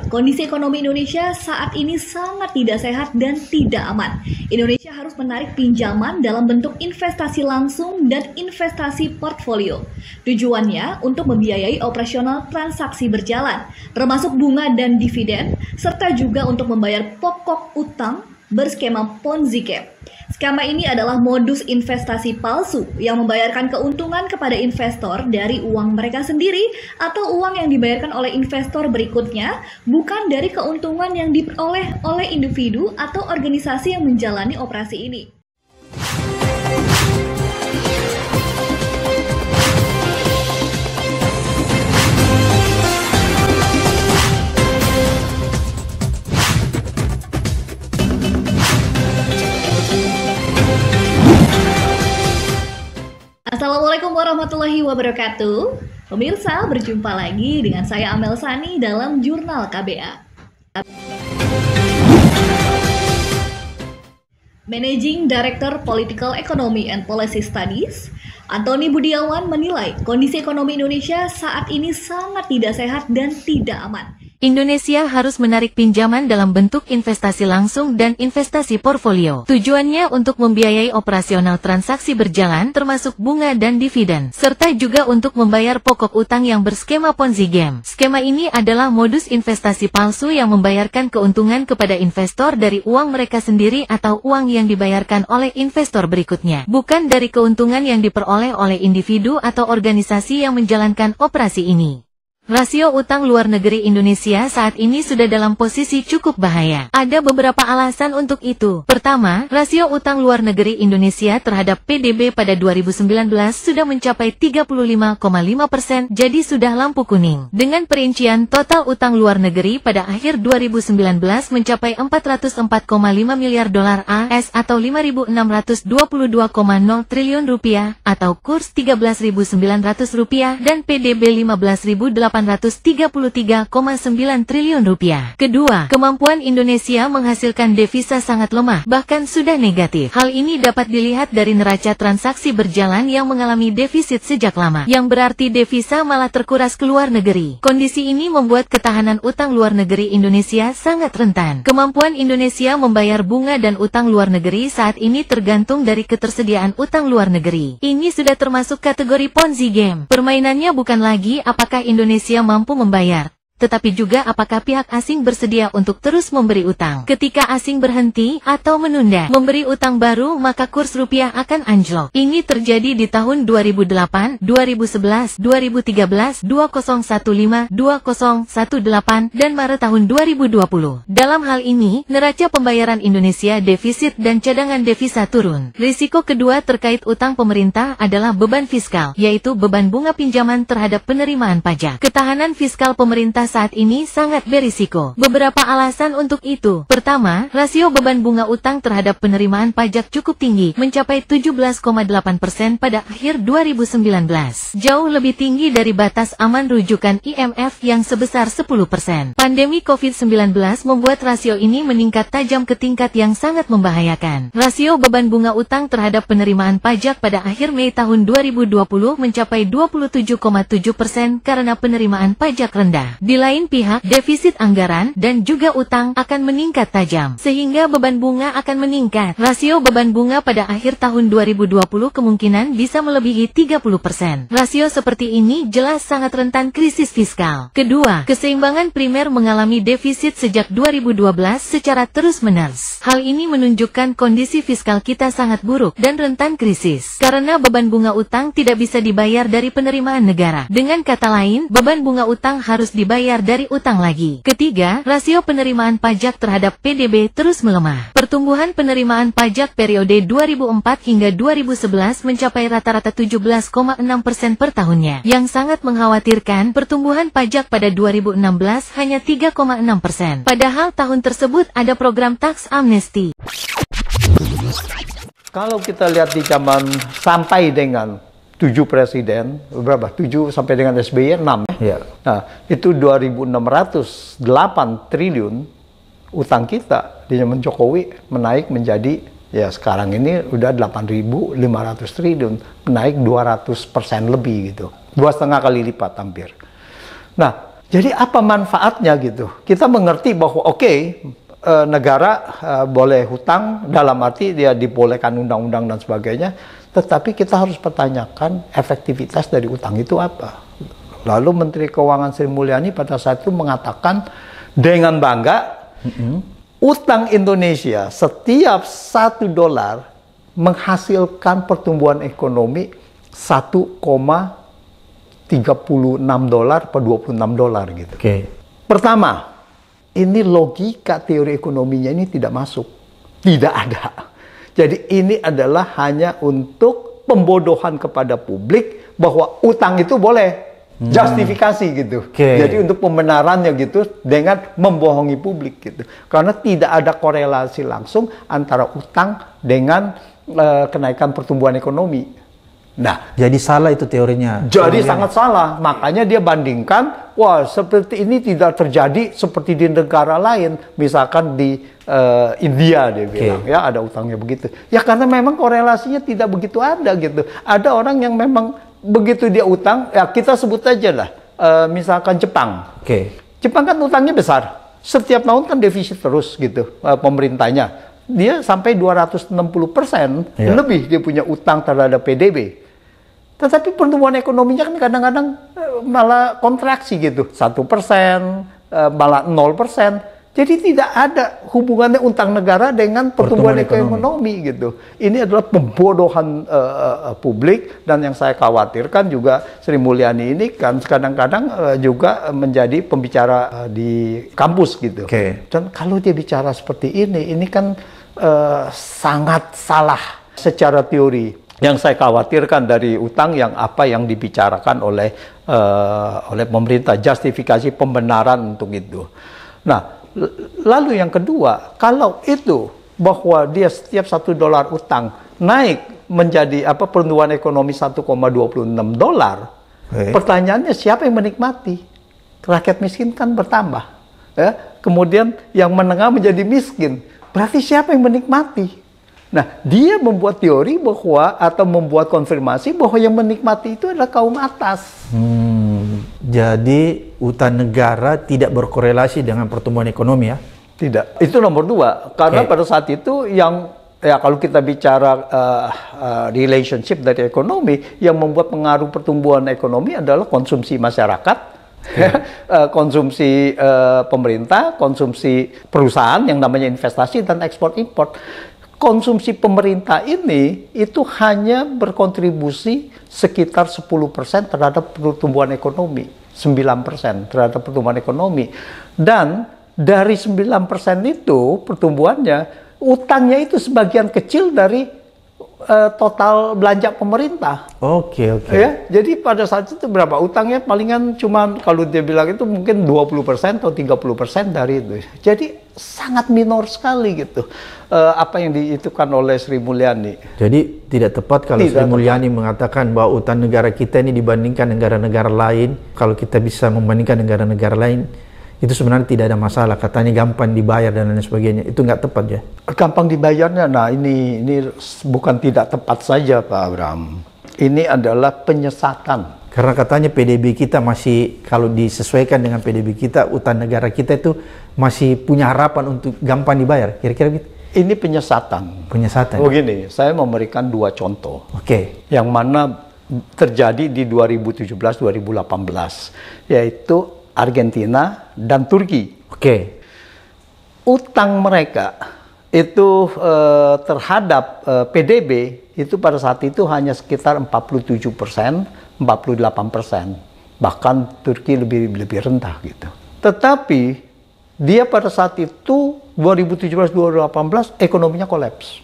kondisi ekonomi Indonesia saat ini sangat tidak sehat dan tidak aman. Indonesia harus menarik pinjaman dalam bentuk investasi langsung dan investasi portfolio. Tujuannya untuk membiayai operasional transaksi berjalan, termasuk bunga dan dividen, serta juga untuk membayar pokok utang berskema Ponzi Scam. Skema ini adalah modus investasi palsu yang membayarkan keuntungan kepada investor dari uang mereka sendiri atau uang yang dibayarkan oleh investor berikutnya, bukan dari keuntungan yang diperoleh oleh individu atau organisasi yang menjalani operasi ini. Assalamualaikum warahmatullahi wabarakatuh. Pemirsa, berjumpa lagi dengan saya Amel Sani dalam Jurnal KBA. Managing Director Political Economy and Policy Studies, Antoni Budiawan menilai kondisi ekonomi Indonesia saat ini sangat tidak sehat dan tidak aman. Indonesia harus menarik pinjaman dalam bentuk investasi langsung dan investasi portfolio. Tujuannya untuk membiayai operasional transaksi berjalan termasuk bunga dan dividen, serta juga untuk membayar pokok utang yang berskema Ponzi Scam. Skema ini adalah modus investasi palsu yang membayarkan keuntungan kepada investor dari uang mereka sendiri atau uang yang dibayarkan oleh investor berikutnya, bukan dari keuntungan yang diperoleh oleh individu atau organisasi yang menjalankan operasi ini. Rasio utang luar negeri Indonesia saat ini sudah dalam posisi cukup bahaya. Ada beberapa alasan untuk itu. Pertama, rasio utang luar negeri Indonesia terhadap PDB pada 2019 sudah mencapai 35,5%, jadi sudah lampu kuning. Dengan perincian total utang luar negeri pada akhir 2019 mencapai 404,5 miliar dolar AS atau 5.622,0 triliun rupiah atau kurs 13.900 rupiah dan PDB 15.833,9 triliun rupiah. Kedua, kemampuan Indonesia menghasilkan devisa sangat lemah, bahkan sudah negatif. Hal ini dapat dilihat dari neraca transaksi berjalan yang mengalami defisit sejak lama, yang berarti devisa malah terkuras ke luar negeri. Kondisi ini membuat ketahanan utang luar negeri Indonesia sangat rentan. Kemampuan Indonesia membayar bunga dan utang luar negeri saat ini tergantung dari ketersediaan utang luar negeri. Ini sudah termasuk kategori Ponzi Scam. Permainannya bukan lagi apakah Indonesia mampu membayar, tetapi juga apakah pihak asing bersedia untuk terus memberi utang. Ketika asing berhenti atau menunda memberi utang baru, maka kurs rupiah akan anjlok. Ini terjadi di tahun 2008, 2011, 2013, 2015, 2018, dan Maret tahun 2020. Dalam hal ini, neraca pembayaran Indonesia defisit dan cadangan devisa turun. Risiko kedua terkait utang pemerintah adalah beban fiskal, yaitu beban bunga pinjaman terhadap penerimaan pajak. Ketahanan fiskal pemerintah saat ini sangat berisiko. Beberapa alasan untuk itu. Pertama, rasio beban bunga utang terhadap penerimaan pajak cukup tinggi, mencapai 17,8% pada akhir 2019. Jauh lebih tinggi dari batas aman rujukan IMF yang sebesar 10%. Pandemi COVID-19 membuat rasio ini meningkat tajam ke tingkat yang sangat membahayakan. Rasio beban bunga utang terhadap penerimaan pajak pada akhir Mei tahun 2020 mencapai 27,7% karena penerimaan pajak rendah. Di lain pihak, defisit anggaran dan juga utang akan meningkat tajam, sehingga beban bunga akan meningkat. Rasio beban bunga pada akhir tahun 2020 kemungkinan bisa melebihi 30%. Rasio seperti ini jelas sangat rentan krisis fiskal. Kedua, keseimbangan primer mengalami defisit sejak 2012 secara terus-menerus. Hal ini menunjukkan kondisi fiskal kita sangat buruk dan rentan krisis, karena beban bunga utang tidak bisa dibayar dari penerimaan negara. Dengan kata lain, beban bunga utang harus dibayar dari utang lagi. Ketiga, rasio penerimaan pajak terhadap PDB terus melemah. Pertumbuhan penerimaan pajak periode 2004 hingga 2011 mencapai rata-rata 17,6% per tahunnya, yang sangat mengkhawatirkan. Pertumbuhan pajak pada 2016 hanya 3,6%. Padahal tahun tersebut ada program tax amnesty. Kalau kita lihat di zaman sampai dengan 7 presiden, berapa? 7 sampai dengan SBY 6 ya. Nah, itu 2.608 triliun utang kita di zaman Jokowi menaik menjadi, ya sekarang ini udah 8.500 triliun, menaik 200% lebih gitu. 2,5 kali lipat hampir. Nah, Jadi apa manfaatnya gitu? Kita mengerti bahwa negara boleh hutang dalam arti dia dibolehkan undang-undang dan sebagainya, tetapi kita harus pertanyakan efektivitas dari utang itu apa. Lalu Menteri Keuangan Sri Mulyani pada saat itu mengatakan dengan bangga, utang Indonesia setiap $1 menghasilkan pertumbuhan ekonomi $1,36 per $26 gitu. Pertama, ini logika teori ekonominya ini tidak masuk. Tidak ada. Jadi ini adalah hanya untuk pembodohan kepada publik bahwa utang itu boleh. Justifikasi gitu. Jadi untuk pembenarannya gitu dengan membohongi publik gitu. Karena tidak ada korelasi langsung antara utang dengan kenaikan pertumbuhan ekonomi. Nah, jadi salah itu teorinya. Jadi sangat salah. Makanya dia bandingkan, wah seperti ini tidak terjadi seperti di negara lain. Misalkan di India dia bilang, ya ada utangnya begitu. Ya karena memang korelasinya tidak begitu ada gitu. Ada orang yang memang begitu dia utang, ya kita sebut aja lah. Misalkan Jepang. Jepang kan utangnya besar. Setiap tahun kan defisit terus gitu pemerintahnya. Dia sampai 260% lebih dia punya utang terhadap PDB. Tetapi pertumbuhan ekonominya kan kadang-kadang malah kontraksi gitu. 1%, malah 0%. Jadi tidak ada hubungannya utang negara dengan pertumbuhan ekonomi gitu. Ini adalah pembodohan publik, dan yang saya khawatirkan juga Sri Mulyani ini kan kadang-kadang juga menjadi pembicara di kampus gitu. Dan kalau dia bicara seperti ini kan sangat salah secara teori. Yang saya khawatirkan dari utang yang dibicarakan oleh pemerintah, justifikasi pembenaran untuk itu. Nah, lalu yang kedua, kalau itu bahwa dia setiap $1 utang naik menjadi pertumbuhan ekonomi $1,26, pertanyaannya siapa yang menikmati? Rakyat miskin kan bertambah, ya. Kemudian yang menengah menjadi miskin. Berarti siapa yang menikmati? Nah, dia membuat teori bahwa atau membuat konfirmasi bahwa yang menikmati itu adalah kaum atas. Jadi utang negara tidak berkorelasi dengan pertumbuhan ekonomi ya? Tidak. Itu nomor 2. Karena pada saat itu kalau kita bicara relationship dari ekonomi, yang membuat pengaruh pertumbuhan ekonomi adalah konsumsi masyarakat, konsumsi pemerintah, konsumsi perusahaan yang namanya investasi dan ekspor impor. Konsumsi pemerintah ini itu hanya berkontribusi sekitar 10% terhadap pertumbuhan ekonomi, 9% terhadap pertumbuhan ekonomi. Dan dari 9% itu pertumbuhannya, utangnya itu sebagian kecil dari total belanja pemerintah. Ya, jadi pada saat itu berapa utangnya? Palingan cuma kalau dia bilang itu mungkin 20% atau 30% dari itu. Jadi sangat minor sekali gitu apa yang diitukan oleh Sri Mulyani. Jadi tidak tepat kalau Sri Mulyani mengatakan bahwa utang negara kita ini dibandingkan negara-negara lain, kalau kita bisa membandingkan negara-negara lain, itu sebenarnya tidak ada masalah, katanya gampang dibayar dan lain sebagainya. Itu nggak tepat ya? Gampang dibayarnya, nah ini bukan tidak tepat saja Pak Abraham. Ini adalah penyesatan. Karena katanya PDB kita masih, kalau disesuaikan dengan PDB kita, utang negara kita itu masih punya harapan untuk gampang dibayar. Kira-kira gitu? Ini penyesatan. Penyesatan. Begini, saya memberikan 2 contoh. Yang mana terjadi di 2017-2018, yaitu Argentina dan Turki. Utang mereka itu terhadap PDB itu pada saat itu hanya sekitar 47%, 48%. Bahkan Turki lebih rendah gitu. Tetapi dia pada saat itu 2017-2018 ekonominya kolaps.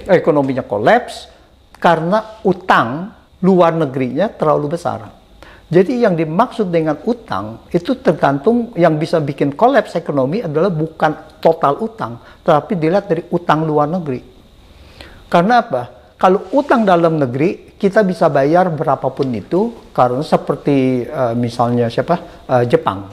Ekonominya kolaps karena utang luar negerinya terlalu besar. Jadi yang dimaksud dengan utang itu tergantung, yang bisa bikin kolaps ekonomi adalah bukan total utang, tetapi dilihat dari utang luar negeri. Karena apa? Kalau utang dalam negeri kita bisa bayar berapapun itu, karena seperti misalnya Jepang.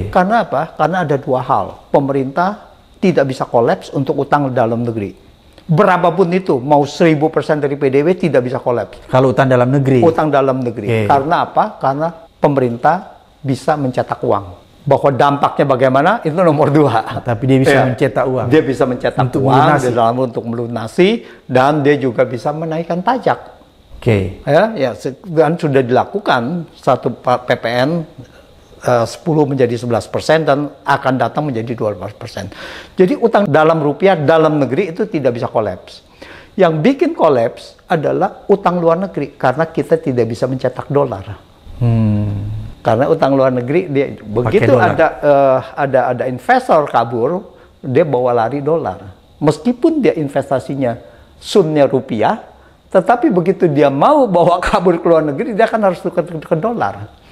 Karena apa? Karena ada 2 hal. Pemerintah tidak bisa kolaps untuk utang dalam negeri. Berapapun itu, mau 1000% dari PDB tidak bisa kolaps. Kalau utang dalam negeri? Utang dalam negeri. Karena apa? Karena pemerintah bisa mencetak uang. Bahwa dampaknya bagaimana itu nomor 2. Tapi dia bisa mencetak uang. Dia bisa mencetak untuk uang melunasi. untuk melunasi, dan dia juga bisa menaikkan pajak. Oke. Ya, dan sudah dilakukan satu PPN 10 menjadi 11% dan akan datang menjadi 12%. Jadi utang dalam rupiah dalam negeri itu tidak bisa kolaps. Yang bikin kolaps adalah utang luar negeri karena kita tidak bisa mencetak dolar. Karena utang luar negeri dia begitu ada investor kabur, dia bawa lari dolar. Meskipun dia investasinya sunnya rupiah, tetapi begitu dia mau bawa kabur ke luar negeri, dia kan harus tukar ke dolar.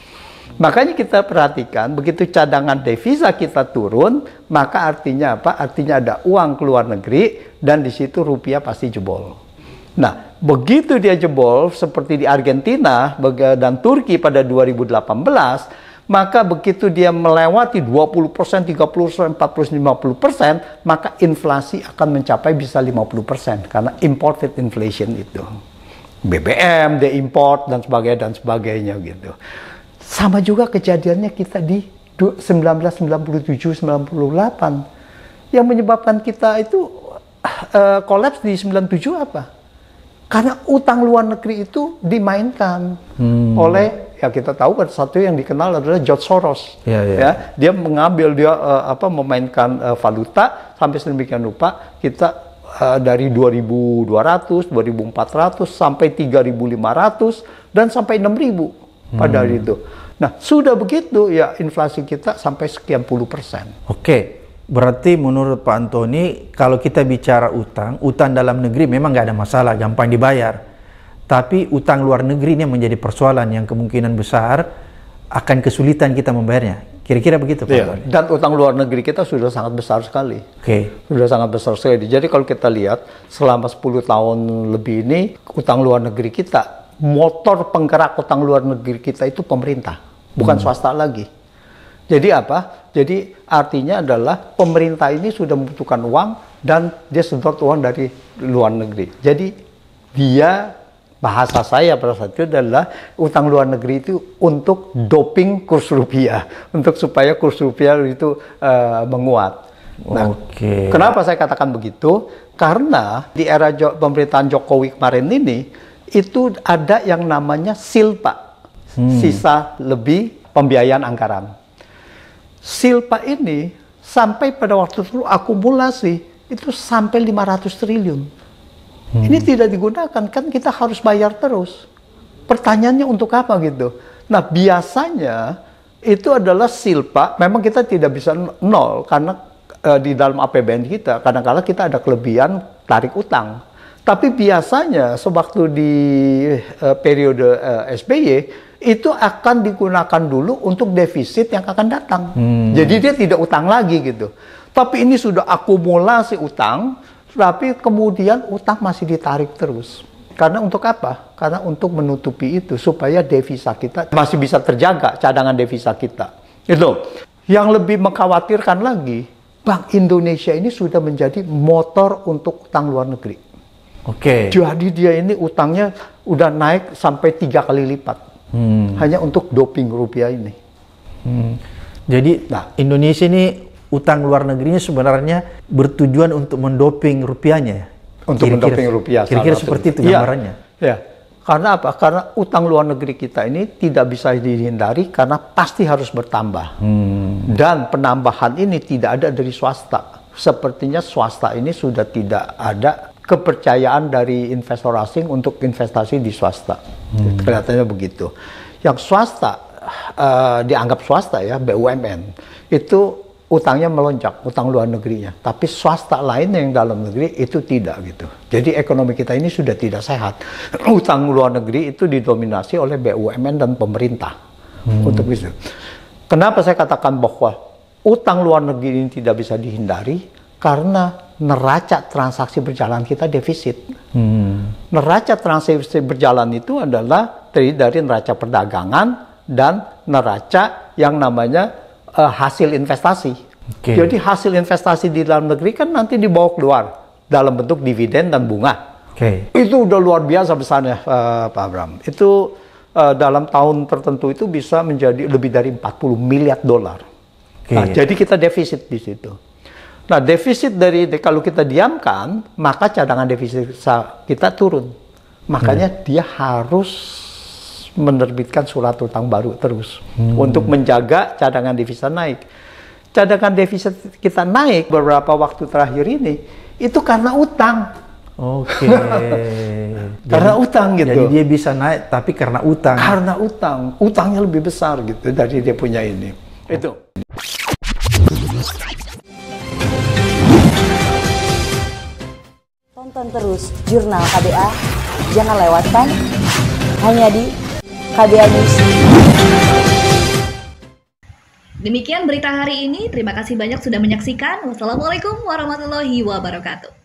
Makanya kita perhatikan, begitu cadangan devisa kita turun, maka artinya apa? Artinya ada uang ke luar negeri, dan di situ rupiah pasti jebol. Nah, begitu dia jebol, seperti di Argentina dan Turki pada 2018, maka begitu dia melewati 20%, 30%, 40%, 50%, maka inflasi akan mencapai bisa 50%, karena imported inflation itu. BBM, dia import, dan sebagainya gitu. Sama juga kejadiannya kita di 1997-98 yang menyebabkan kita itu kolaps di 97 apa? Karena utang luar negeri itu dimainkan oleh, ya kita tahu kan satu yang dikenal adalah George Soros. Ya, dia mengambil memainkan valuta sampai sedemikian rupa kita dari 2.200, 2.400 sampai 3.500 dan sampai 6.000 pada hari itu. Nah, sudah begitu ya inflasi kita sampai sekian puluh persen. Oke, berarti menurut Pak Antoni, kalau kita bicara utang dalam negeri memang nggak ada masalah, gampang dibayar. Tapi utang luar negeri ini menjadi persoalan yang kemungkinan besar akan kesulitan kita membayarnya. Kira-kira begitu, Pak Antoni? Dan utang luar negeri kita sudah sangat besar sekali. Sudah sangat besar sekali. Jadi kalau kita lihat selama 10 tahun lebih ini, utang luar negeri kita, motor penggerak utang luar negeri kita itu pemerintah, bukan swasta lagi. Jadi apa? Jadi artinya adalah pemerintah ini sudah membutuhkan uang dan dia sedot uang dari luar negeri. Jadi dia, bahasa saya pada saat itu adalah utang luar negeri itu untuk doping kurs rupiah, untuk supaya kurs rupiah itu menguat. Nah, kenapa saya katakan begitu? Karena di era pemerintahan Jokowi kemarin ini, itu ada yang namanya SILPA, sisa lebih pembiayaan anggaran. SILPA ini sampai pada waktu itu akumulasi itu sampai 500 triliun. Ini tidak digunakan, kan kita harus bayar terus. Pertanyaannya untuk apa gitu? Nah, biasanya itu adalah SILPA, memang kita tidak bisa nol karena di dalam APBN kita kadang-kadang kita ada kelebihan tarik utang. Tapi biasanya sewaktu di periode SBY itu akan digunakan dulu untuk defisit yang akan datang. Jadi dia tidak utang lagi gitu. Tapi ini sudah akumulasi utang, tapi kemudian utang masih ditarik terus. Karena untuk apa? Karena untuk menutupi itu supaya devisa kita masih bisa terjaga, cadangan devisa kita. Itu. Yang lebih mengkhawatirkan lagi, Bank Indonesia ini sudah menjadi motor untuk utang luar negeri. Jadi dia ini utangnya udah naik sampai 3 kali lipat. Hanya untuk doping rupiah ini. Jadi Indonesia ini utang luar negerinya sebenarnya bertujuan untuk mendoping rupiahnya. Untuk mendoping rupiah. Kira-kira seperti itu gambarannya. Ya. Karena apa? Karena utang luar negeri kita ini tidak bisa dihindari karena pasti harus bertambah. Dan penambahan ini tidak ada dari swasta. Sepertinya swasta ini sudah tidak ada kepercayaan dari investor asing untuk investasi di swasta. Kelihatannya begitu. Yang swasta, dianggap swasta ya, BUMN, itu utangnya melonjak, utang luar negerinya. Tapi swasta lainnya yang dalam negeri itu tidak gitu. Jadi ekonomi kita ini sudah tidak sehat. Utang luar negeri itu didominasi oleh BUMN dan pemerintah. Untuk itu. Kenapa saya katakan bahwa utang luar negeri ini tidak bisa dihindari? Karena neraca transaksi berjalan kita defisit. Neraca transaksi berjalan itu adalah dari neraca perdagangan dan neraca yang namanya hasil investasi. Jadi hasil investasi di dalam negeri kan nanti dibawa keluar dalam bentuk dividen dan bunga. Itu udah luar biasa besarnya, Pak Abram. Itu dalam tahun tertentu itu bisa menjadi lebih dari 40 miliar dolar. Nah, jadi kita defisit di situ. Nah, defisit kalau kita diamkan, maka cadangan devisa kita turun. Makanya dia harus menerbitkan surat utang baru terus untuk menjaga cadangan devisa naik. Cadangan devisa kita naik beberapa waktu terakhir ini itu karena utang. Oke. Karena utang gitu. Jadi dia bisa naik tapi karena utang. Karena utang. Utangnya lebih besar gitu dari dia punya ini. Itu. Tonton terus Jurnal KBA. Jangan lewatkan hanya di KBA News. Demikian berita hari ini. Terima kasih banyak sudah menyaksikan. Wassalamualaikum warahmatullahi wabarakatuh.